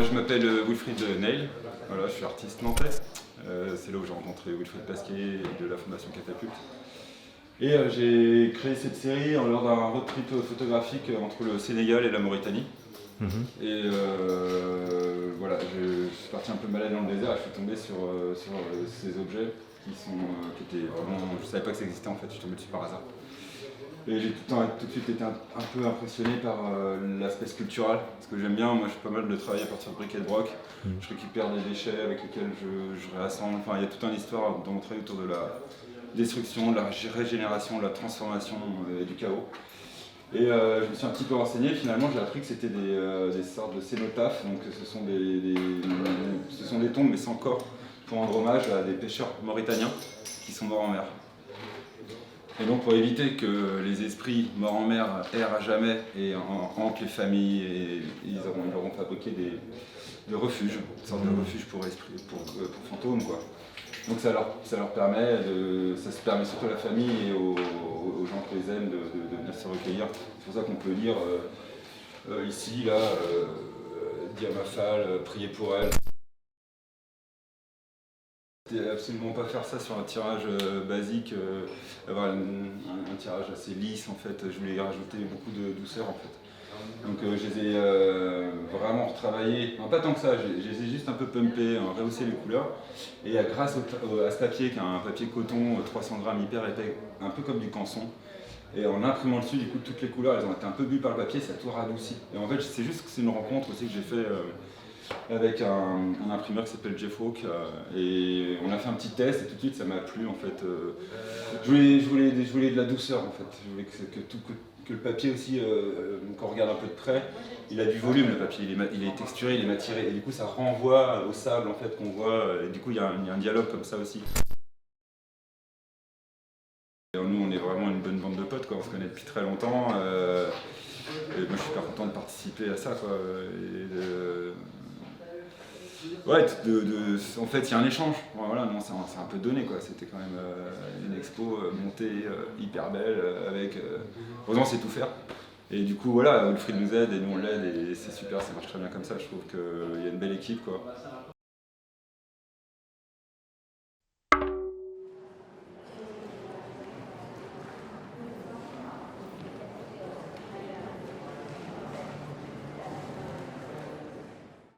je m'appelle Wilfried Neil, voilà, je suis artiste nantais. C'est là où j'ai rencontré Wilfried Pasquier de la Fondation Catapulte. Et j'ai créé cette série lors d'un road trip photographique entre le Sénégal et la Mauritanie. Et voilà, je suis parti un peu malade dans le désert et je suis tombé sur ces objets qui étaient vraiment. Je ne savais pas que ça existait en fait, je suis tombé dessus par hasard. Et j'ai tout de suite été un peu impressionné par l'aspect sculptural, parce que j'aime bien, moi je fais pas mal de travail à partir de briquet de broc. Je récupère des déchets avec lesquels je réassemble. Enfin, il y a toute une histoire dans mon travail autour de la destruction, de la régénération, de la transformation et du chaos. Et je me suis un petit peu renseigné, finalement j'ai appris que c'était des sortes de cénotaphes, donc ce sont des tombes mais sans corps, pour rendre hommage à des pêcheurs mauritaniens qui sont morts en mer. Et donc pour éviter que les esprits morts en mer errent à jamais et hantent les familles, et ils auront fabriqué des refuges, une sorte de refuge pour fantômes quoi. Donc ça leur permet, ça se permet surtout à la famille et aux gens qui les aiment de venir se recueillir. C'est pour ça qu'on peut lire ici, là, dire ma femme, prier pour elle. C'était absolument pas faire ça sur un tirage basique, avoir un tirage assez lisse en fait. Je voulais y rajouter beaucoup de douceur en fait. Donc je les ai vraiment retravaillés, non pas tant que ça, je les ai juste un peu pumpés, rehaussé les couleurs. Et grâce à ce papier qui est un papier coton 300 grammes hyper épais, un peu comme du canson, et en imprimant dessus du coup toutes les couleurs, elles ont été un peu bues par le papier, ça a tout radouci. Et en fait c'est juste que c'est une rencontre aussi que j'ai fait avec un imprimeur qui s'appelle Jeff Hawke, et on a fait un petit test et tout de suite ça m'a plu en fait. Je voulais de la douceur en fait, je voulais que le papier aussi, quand on regarde un peu de près, il a du volume le papier, il est texturé, il est matiré, et du coup ça renvoie au sable en fait qu'on voit, et du coup il y a un dialogue comme ça aussi. Et nous on est vraiment une bonne bande de potes quoi, on se connaît depuis très longtemps, et moi je suis super content de participer à ça quoi. Ouais, en fait, il y a un échange. Voilà, non, c'est un peu donné, quoi. C'était quand même une expo montée hyper belle, avec. Heureusement, c'est tout faire. Et du coup, voilà, Wilfried nous aide et nous on l'aide, et c'est super, ça marche très bien comme ça. Je trouve qu'il y a une belle équipe, quoi.